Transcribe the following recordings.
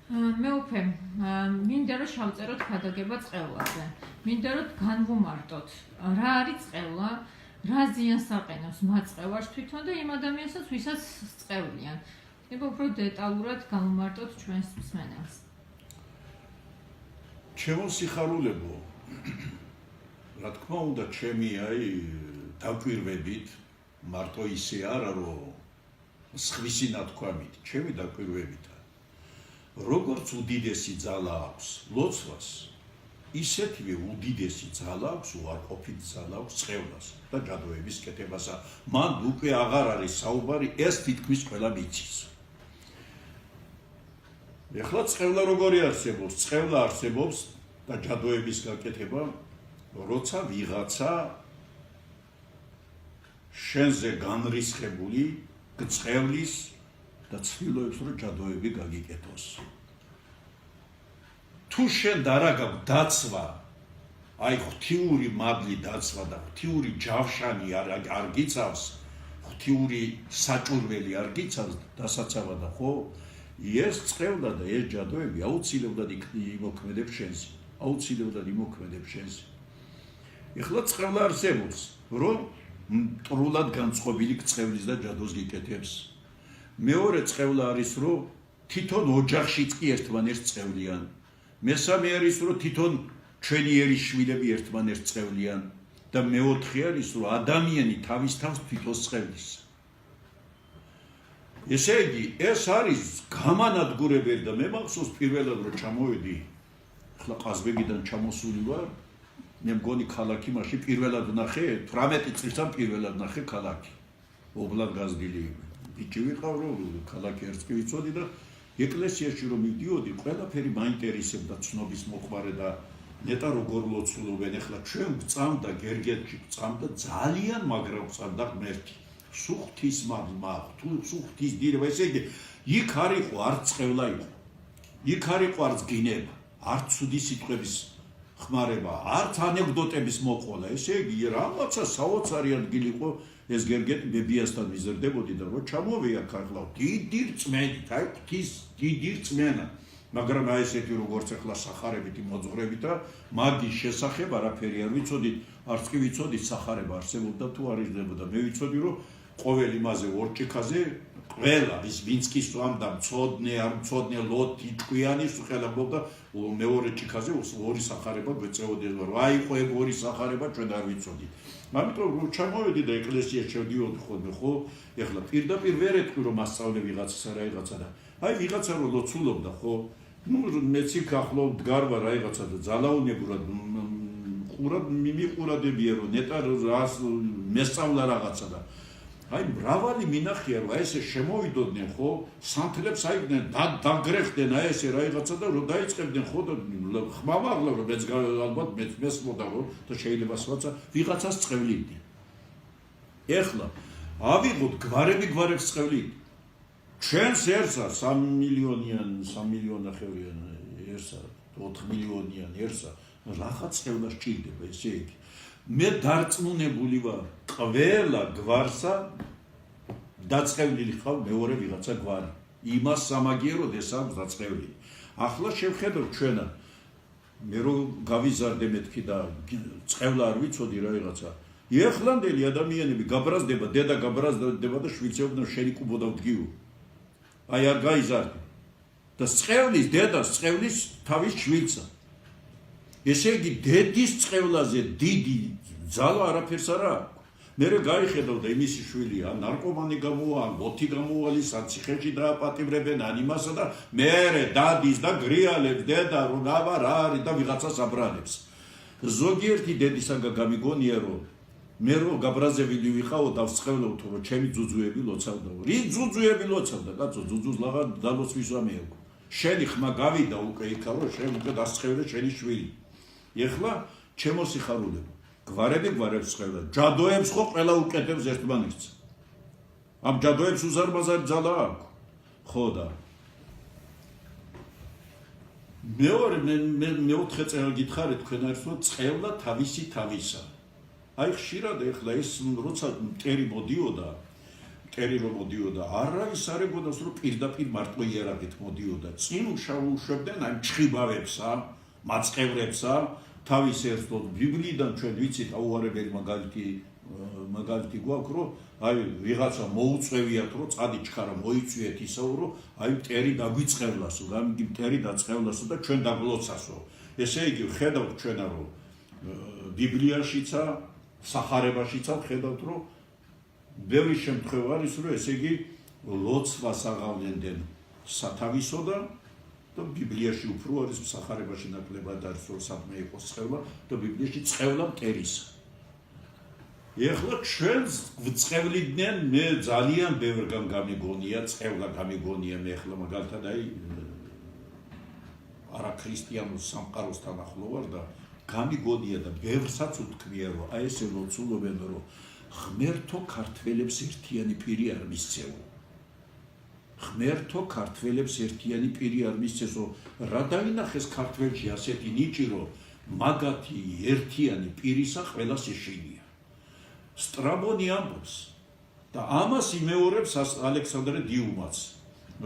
მეუფე, მინდა რომ შევწეროთ ქადაგება წყევლაზე. მინდა რომ განვუმარტოთ, რა არის წყევლა, რა ზიანს აყენებს მათ წყევარს თვითონ და იმ ადამიანსაც, ვისაც სწევლიან. ება უფრო დეტალურად განვუმარტოთ ჩვენს მსმენელს. ჩემო სიხარულებო, რა თქმა უნდა, ჩემი დაკვირვებით, მარტო ისე არა, რომ სხვისი ნათქვამით, ჩემი დაკვირვებითა. როგორც უდიდესი ძალა აქვს ლოცვას, ისეთივე უდიდესი ძალა აქვს უარყოფით ძალა აქვს წყევლას და ჯადოების კეთებასა. მან უკვე აღარ არის საუბარი, ეს თითქმის ყველა მიცის. ეხლა წყევლა როგორი არსებობს? წყევლა არსებობს და ჯადოების გაკეთება, როცა ვიღაცა შენზე განრისხებული გწყევლის და ცდილობს რომ ჯადოები გაგიკეთოს. თუ შენ არა გაქვს დაცვა, აი ღვთიური მადლი დაცვა და ღვთიური ჯავშანი არ გიცავს, ღვთიური საჭურველი არ გიცავს დასაცავად და ხო, ეს წყევლა და ეს ჯადოები აუცილებლად იმოქმედებს შენზე. აუცილებლად იმოქმედებს შენზე. ეხლა წყევლა არსებობს, რომ მტრულად განწყობილი გწყევლის და ჯადოს გიკეთებს. მეორე წყევლა არის, რომ თვითონ ოჯახშიც კი ერთმანეთს წევლიან. მესამე არის, რომ თვითონ ჩვენი ერისშვილები ერთმანეთს წევლიან და მეოთხე არის, რომ ადამიანი თავის თავს თვითონ წევლის. ესე იგი, ეს არის გამანადგურებელი და მე მახსოვს პირველად რომ ჩამოვედი, ახლა ყაზბეგიდან ჩამოსული ვარ, მე მგონი ქალაქი მაშინ პირველად ვნახე, 18 წლისთან პირველად ვნახე ქალაქი. ობლად გაზრდილი ბიჭი ვიყავ, რომ ქალაქი ერთს კი ვიცოდი და ეკლესიაში რომ მივდიოდი, ყველაფერი მაინტერესებდა ცნობის მოყვარე და ნეტა როგორ ლოცულობენ, ახლა ჩვენ გვწამდა გერგეთში, გვწამდა ძალიან მაგრა გვწამდა ღმერთი. სუხთის მადლმა, სუხთის დილება, ესე იგი, იქ არ იყო არც წყევლა იყო. იქ არ იყო არც გინება, არც ცუდი სიტყვების ხმარება, არც ანეკდოტების მოყოლა. ესე იგი, რაღაცა საოცარი ადგილი იყო ეს გერგეთი ბებიასთან ვიზრდებოდი და რო ჩამოვია ახლა დიდი რწმენით, აი ღვთის დიდი რწმენა. მაგრამ აი ესეთი როგორც ახლა სახარებითი მოძღვრებით და მაგის შესახებ არაფერი არ ვიცოდი, არც კი ვიცოდი სახარება არსებობდა თუ არ იზრდებოდა. მე ვიცოდი რომ ყოველ იმაზე ორჭიქაზე ყველა ის ვინც კი სვამდა მწოდნე არ მწოდნე ლოთი ჭკვიანი ხელებობდა მეორე ჭიქაზე ორი სახარება გვეწეოდნენ რომ აიყო ეგ ორი სახარება ჩვენ არ ვიცოდით. ამიტომ რომ ჩამოვედი და ეკლესიაში შევდიოდი ხოლმე ხო, ეხლა პირდაპირ ვერ ეთქვი რომ მასწავლე ვიღაცას რა ვიღაცა და აი ვიღაცა რომ ლოცულობდა ხო, ნუ მეც იქ ახლო ვდგარ ვარ რაღაცა და ძალაუნებურად ყურად მიმიყურადებია რომ ნეტა რას მესწავლა რაღაცა და აი მრავალი მინახია რომ ესე შემოვიდოდნენ ხო, სანთლებს აიგდნენ დაგრეხდნენ აი ესე რაღაცა და რომ დაიწყებდნენ ხო და ხმამაღლა რომ მეც ალბათ მეც მესმოდა რომ და შეიძლება სხვაცა ვიღაცას წევლიდნენ. ეხლა ავიღოთ გვარებს წევლიდნენ. ჩვენს ერთსა 3 მილიონიან, 3 მილიონ ნახევრიან ერთსა, 4 მილიონიან ერთსა რაღაც წევლა სჭირდება ესე იგი. მე დარწმუნებული ვარ, ყველა გვარსა დაწყევლილი ხავ მეორე ვიღაცა გვარი. იმას სამაგიეროდ ეს აქვს დაწყევლილი. ახლა შევხედოთ ჩვენა. მე რომ გავიზარდე მეთქი და წევლა არ ვიცოდი რა ვიღაცა. ეხლანდელი ადამიანები გაბრაზდება, დედა გაბრაზდება და შვილცეობდნენ შენი კუბოდა ვდგიო. აი არ გაიზარდე. და წევლის დედას წევლის თავის შვილცა. ესე იგი დედის წევლაზე დიდი ძალა არაფერს არ აქვს. მე გაიხედავ და იმისი შვილი ან ნარკომანი გამოვა, ან ლოთი გამოვალ ის ან ციხეში დააპატიმრებენ ან იმასა და მე დადის და გრიალებს დედა რომ აბა რა არის და ვიღაცას აბრალებს. ზოგიერთი დედისაგან გამიგონია რომ მე რომ გაბრაზებული ვიყავ და ვწევლობ რომ ჩემი ძუძუები ლოცავდა. რი ძუძუები ლოცავდა, კაცო ძუძუს ლაღა დალოცვის ამეო. შენი ხმა გავიდა უკვე იქა რომ შენ უკვე დასწევლე შენი შვილი. ეხლა ჩემო სიხარულებო, გვარებს წევლა, ჯადოებს ხო ყველა უკეთებს ერთმანეთს. ამ ჯადოებს უზარმაზარი ძალა აქვს. ხო და მეოთხე წელი გითხარით თქვენ არის რომ წევლა თავისი თავისა. აი ხშირად ეხლა ეს როცა მტერი მოდიოდა, მტერი რომ მოდიოდა, არავის არ ეგონას რომ პირდაპირ მარტო იარაღით მოდიოდა. წინ უშავებდნენ აი მჭხიბავებსა, მაწყევრებსა, თავის ერთად ბიბლიიდან ჩვენ ვიცით აუარებელი მაგალითი გვაქვს, რომ აი ვიღაცა მოუწევიათ, რომ წადი ჩქარა მოიწვიეთ ისევ, რომ აი მტერი დაგვიწყევლასო, გამიგი მტერი დაწყევლასო და ჩვენ დაგლოცასო. ესე იგი ხედავთ ჩვენა რომ ბიბლიაშიცა, სახარებაშიცა ხედავთ რომ ბევრი შემთხვევა არის რომ ესე იგი ლოცვას აღავლენდნენ სათავისოდან და ბიბლიაში უფრო არის სახარებაში ნაკლებად არის რომ საქმე იყოს წყევლა და ბიბლიაში წყევლა მტერისა. ეხლა ჩვენ ვწყევლიდნენ მე ძალიან ბევრგან გამიგონია წყევლა გამიგონია მე ეხლა მაგალითად აი არაქრისტიანულ სამყაროსთან ახლო ვარ და გამიგონია და ბევრსაც უთქმია რომ აი ესე ლოცულობენ რომ ღმერთო ქართველებს ერთიანი პირი არ მისცეო. ღმერთო ქართველებს ერთიანი პირი არ მისცესო. რა დაინახეს ქართველში ასეთი ნიჭი რომ მაგათი ერთიანი პირისა ყველას ეშინია. სტრაბონი ამბობს და ამას იმეორებს ალექსანდრე დიუმაც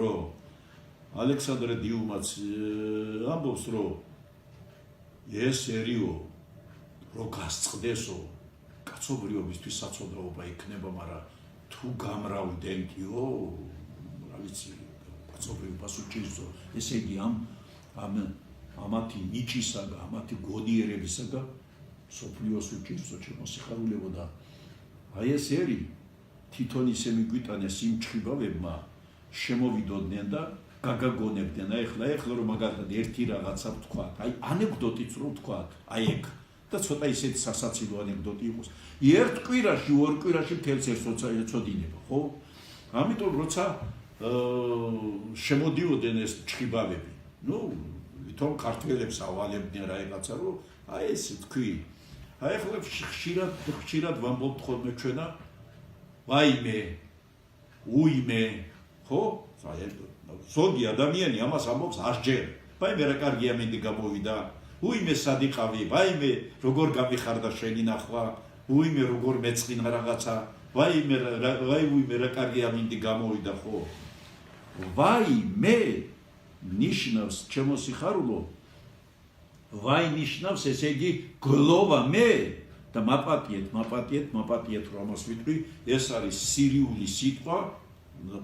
რომ ალექსანდრე დიუმაც ამბობს რომ ესერიო რო გასწყდესო კაცობრიობისთვის საწოდაობა იქნება, მაგრამ თუ გამრავდენთიო, რა ვიცი, კაცობრიობას უჭირსო. ესე იგი ამათი ნიჭისაგან, ამათი გონიერებისაგან სოფლიოს უჭირსო ჩემო სიხარულებო და აი ეს ერი თვითონ ისე მიგვიტანეს იმ ჭხიბავებმა შემოვიდოდნენ და გაგაგონებდნენ. აი ეხლა რომ მაგალითად ერთი რაღაცა ვთქვათ, აი ანეკდოტიც რო ვთქვათ, აი ეგ და ცოტა ისეთი სასაცილო ანეკდოტი იყოს. ერთ კვირაში, ორ კვირაში მთელს ეწოდინება, ხო? ამიტომ როცა შემოდიოდნენ ეს ჭხიბავები, ნუ თვითონ ქართველებს ავალებდნენ რაღაცა, რომ აი ესე თქვი. აი ახლა ხშირად ვამბობთ ხოლმე ჩვენა ვაიმე, უიმე, ხო? ზოგი ადამიანი ამას ამბობს ასჯერ. ვაიმე რა კარგია მინდი გამოვიდა. უიმე სადიყავი, ვაიმე როგორ გამიხარდა შენი ნახვა, უიმე როგორ მეწყინა რაღაცა, ვაიმე რა კარგია მინდი გამოვიდა ხო? ვაიმე ნიშნავს ჩემო სიხარულო, ვაი ნიშნავს ესე იგი გლოვა მე და მაპატიეთ რომ ამას ვიტყვი, ეს არის სირიული სიტყვა,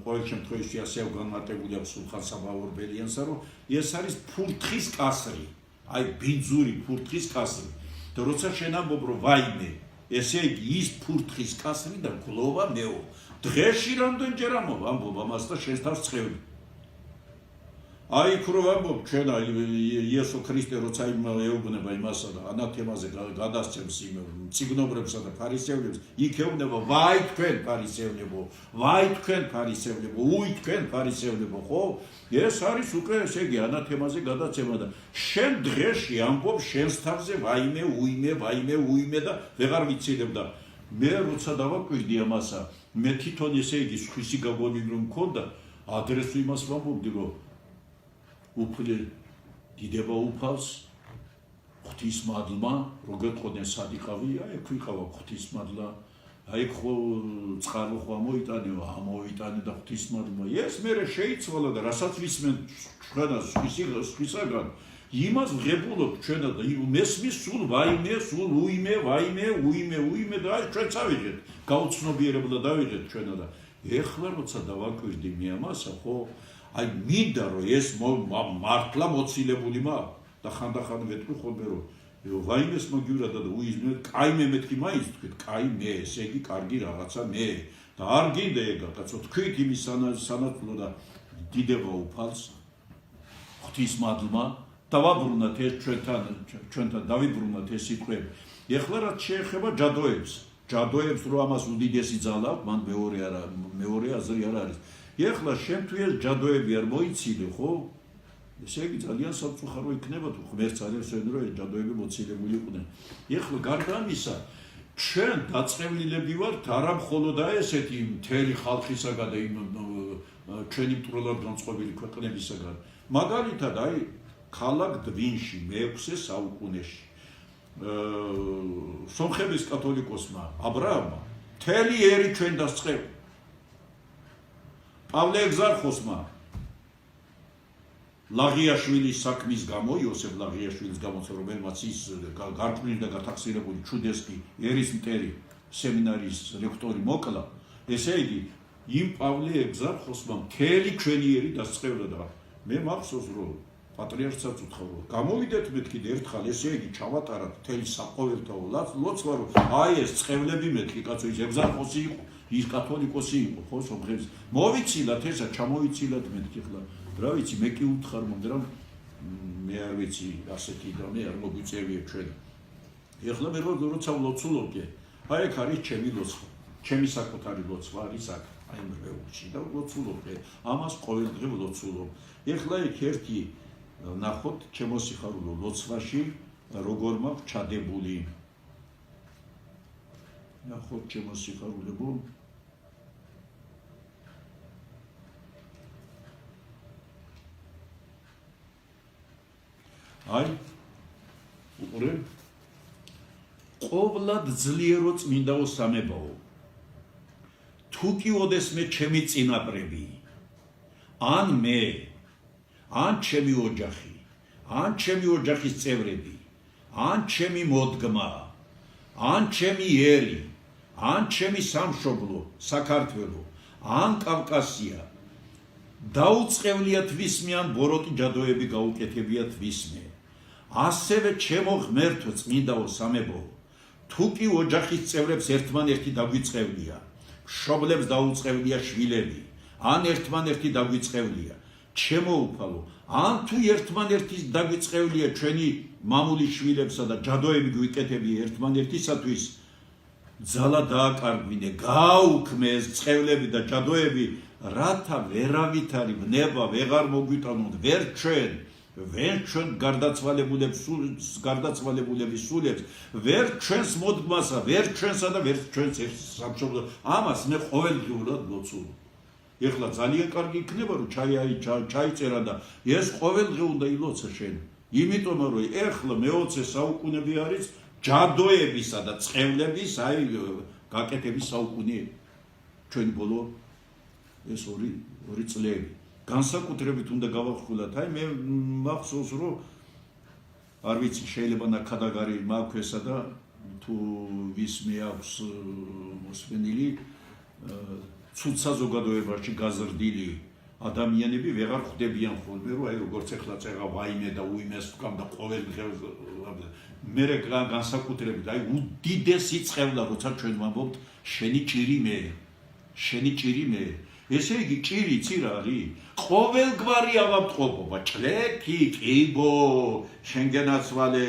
ყოველ შემთხვევაში ასევე განმარტებული აქვს სულხან საბაურბელიანსა, რომ ეს არის ფურთხის კასრი. აი ბინძური ფურთხის კასრი და როცა შენ ამბობ რომ ვაიმე ესე იგი ის ფურთხის კასრი და გლოვა მეო დღეში რამდენჯერ ამბობ ამას და შენს თავს წევრი აი იქ რომ ამბობ ჩვენ იესო ქრისტე როცა ეუბნება იმასა და ანათემაზე გადასცემს იმ ციგნობრებსა და ფარისევლებს იქ ეუბნება ვაი თქვენ ფარისევლებო უი თქვენ ფარისევლებო ხო ეს არის უკვე ესე იგი ანათემაზე გადაცემა და შენ დღეში ამბობ შენს თავზე ვაიმე უიმე და ვეღარ ვიცილებ და მე როცა დავაკვირდი ამასა მე თვითონ ესე იგი სხვისი გაგონილი რომ მქონდა ადრესვ იმას ვამბობდი რომ უფლი დიდება უფალს ღვთის მადლმა როგეთყოდნენ სადიყავი აი ქვიყავა ღვთის მადლა აი ხო წყარო ხო ამოიტანე და ღვთის მადლმა ეს მერე შეიცვალა და რასაც ვისმენ ჩვენას სხვისაგან იმას ვღებულობ ჩვენა და მესმის სულ ვაიმე სულ უიმე და აი ჩვენ წავიღეთ გაუცნობიერებლად დავიღეთ ჩვენა და ეხლა როცა დავაკვირდი მე ამასა ხო აი მინდა რომ ეს მართლა მოცილებული მაქვს და ხანდახან ვეთქვი ხოლმე რომ ვაიმეს მაგივრად და უიზმე კაიმე მეთქი მაინც თქვით კაიმე ესე იგი კარგი რაღაცა მე და არ გინდა ეგა კაცო თქვით იმის სანაცვლო და დიდება უფალს ღვთის მადლმა დავაბრუნოთ ეს ჩვენთან დავიბრუნოთ ეს სიტყვები ეხლა რაც შეეხება ჯადოებს რომ ამას უდიდესი ძალა აქვს მან მეორე აზრი არ არის ეხლა შენ თუ ეს ჯადოები არ მოიცილე ხო ესე იგი ძალიან სამწუხარო იქნება თუ ღმერთს არ ესვენ რომ ეს ჯადოები მოცილებული იყვნენ ეხლა გარდა ამისა ჩვენ დაწყევლილები ვართ არა მხოლოდ ესეთი მთელი ხალხისაგან და იმ ჩვენი მტრულად განწყობილი ქვეყნებისაგან მაგალითად აი ქალაქ დვინში მე-6 საუკუნეში სომხების კათოლიკოსმა აბრაამმა მთელი ერი ჩვენ დასწყევ პავლე ეგზარხოსმა ლაღიაშვილის საქმის გამო, იოსებ ლაღიაშვილის გამო, რომელმაც ის გარკვეული და გათახსირებული ჩუდესკი ერის მტერი სემინარიის რექტორი მოკლა, ესე იგი იმ პავლე ეგზარხოსმა მთელი ჩვენიერი დასწევდა და მე მახსოვს რომ პატრიარქსაც უთხრა რომ გამოვიდეთ მეთქი ერთხელ ესე იგი ჩავატაროთ მთელი საყოველთაო ლოცვა რომ აი ეს წყევლები მეთქი კაცო ის ეგზარხოსი იყო ის კათოლიკოსი იყო ხო სომხებს მოვიცილათ ესა ჩამოვიცილათ მეთქი ხლა რა ვიცი მე კი უთხარ მომდრა მე არ ვიცი ასეთი და მე არ მოგვიწევია ჩვენ ეხლა მე როცა ვლოცულობ აი ეგ არის ჩემი ლოცვა ჩემი საკუთარი ლოცვა არის აქ აი მრეულში და ვლოცულობ ამას ყოველდღე ვლოცულობ ეხლა იქ ერთი ნახოთ ჩემო სიხარულო ლოცვაში როგორ მაქვს ჩადებული ნახოთ ჩემო სიხარულებო აი უყურე ყოვლად ძლიერო წმინდაო სამებაო თუ კი ოდესმე ჩემი წინაპრები ან მე ან ჩემი ოჯახი ან ჩემი ოჯახის წევრები ან ჩემი მოდგმა ან ჩემი ერი ან ჩემი სამშობლო საქართველო ან კავკასია დაუწყევლიათ ვისმე ან ბოროტი ჯადოები გაუკეთებიათ ვისმე ასევე ჩემო ღმერთო წმინდაო სამებო თუ კი ოჯახის წევრებს ერთმანერთი დაგვიწყევლია მშობლებს დაუწყევლია შვილები ან ერთმანერთი დაგვიწყევლია ჩემო უფალო ან თუ ერთმანერთის დაგვიწყევლია ჩვენი მამული შვილებსა და ჯადოები გვიკეთებია ერთმანერთისათვის ძალა დააკარგვინე გააუქმე ეს წყევლები და ჯადოები რათა ვერავითარი ბნება ვეღარ მოგვიტანოთ ვერ ჩვენ გარდაცვალებულების სულებს ვერ ჩვენს მოდგმასა ვერ ჩვენსა და ვერ ჩვენს სამშობლო ამას მე ყოველდღიურად ლოცულობ ეხლა ძალიან კარგი იქნება რომ ჩაიწერა და ეს ყოველდღე უნდა ილოცა შენ იმიტომ რომ ეხლა მე-20 საუკუნები არის ჯადოებისა და წყევლების აი გაკეთების საუკუნე ჩვენ ბოლო ეს ორი წლები განსაკუთრებით უნდა გავახვილოთ აი მე მახსოვს რომ არ ვიცი შეიძლება ნაკადაგარი მაქვს ესა და თუ ვისმე აქვს მოსვენილი ცუდ საზოგადოებაში გაზრდილი ადამიანები ვეღარ ხვდებიან ხოლმე რომ აი როგორც ეხლა წერა ვაიმე და უიმეს თქვა და ყოველდღე მე განსაკუთრებით აი უდიდესი წყევლა როცა ჩვენ ვამბობთ შენი ჭირი მე ესე იგი ჭირი ცი რა არის ყოველგვარი ავადმყოფობა ჭლექი კიბო შენგენაცვალე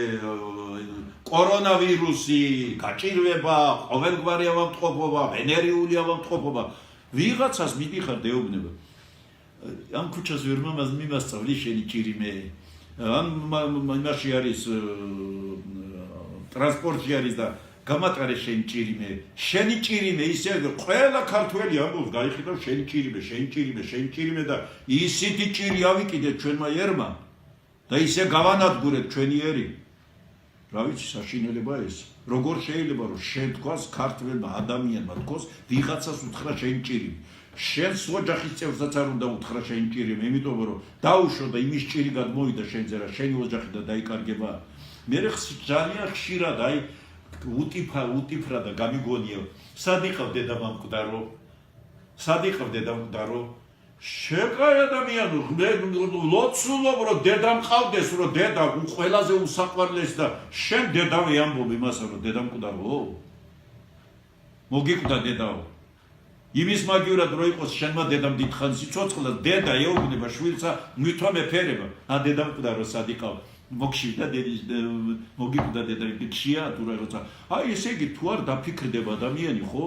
კორონავირუსი გაჭირვება ყოველგვარი ავადმყოფობა ვენერიული ავადმყოფობა ვიღაცას მიდიხარ დეუბნება ამ ქუჩას ვერ მიმასწავლი შენი ჭირი მე ამ იმაში არის ტრანსპორტში არის და გამატარე შენი ჭირი მე ისე ყველა ქართველი ამბობს გაიხიდო შენი ჭირი მე და ისეთი ჭირი ავიკიდეთ ჩვენმა ერმა და ისე გავანადგურეთ ჩვენი ერი რა ვიცი საშინელება ეს როგორ შეიძლება რომ შენ თქვას ქართველმა ადამიანმა თქვას ვიღაცას უთხრა შენი ჭირი შენს ოჯახის წევრსაც არ უნდა უთხრა შენი ჭირი მე იმიტომ რომ დაუშვა და იმის ჭირი გადმოვიდა შენზე რა შენი ოჯახი და დაიკარგება მე ძალიან ხშირად აი უტიფრა და გამიგონია სად იყავ დედამკვდარო შეკაი ადამიანი ლოცულობ რომ დედა მყავდეს რომ დედა ყველაზე უსაყვარლეს და შენ დედავე ამბობ იმასა რომ დედამკვდარო მოგიკვდა დედაო იმის მაგივრად რო იყოს შენმა დედამ დიდხანს იცოცხლა დედა ეუბნება შვილსა მithome ფერება ა დედამკვდარო სად იყავ მოგშივდა დედის მოგიკვდა დედა გიქშია თუ რაღაცა აი ესე იგი თუ არ დაფიქრდება ადამიანი ხო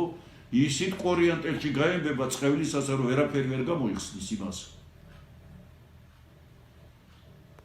ისეთ კორიანტელში გაემბება წყევლისას რომ ვერაფერი ვერ გამოიხსნის იმას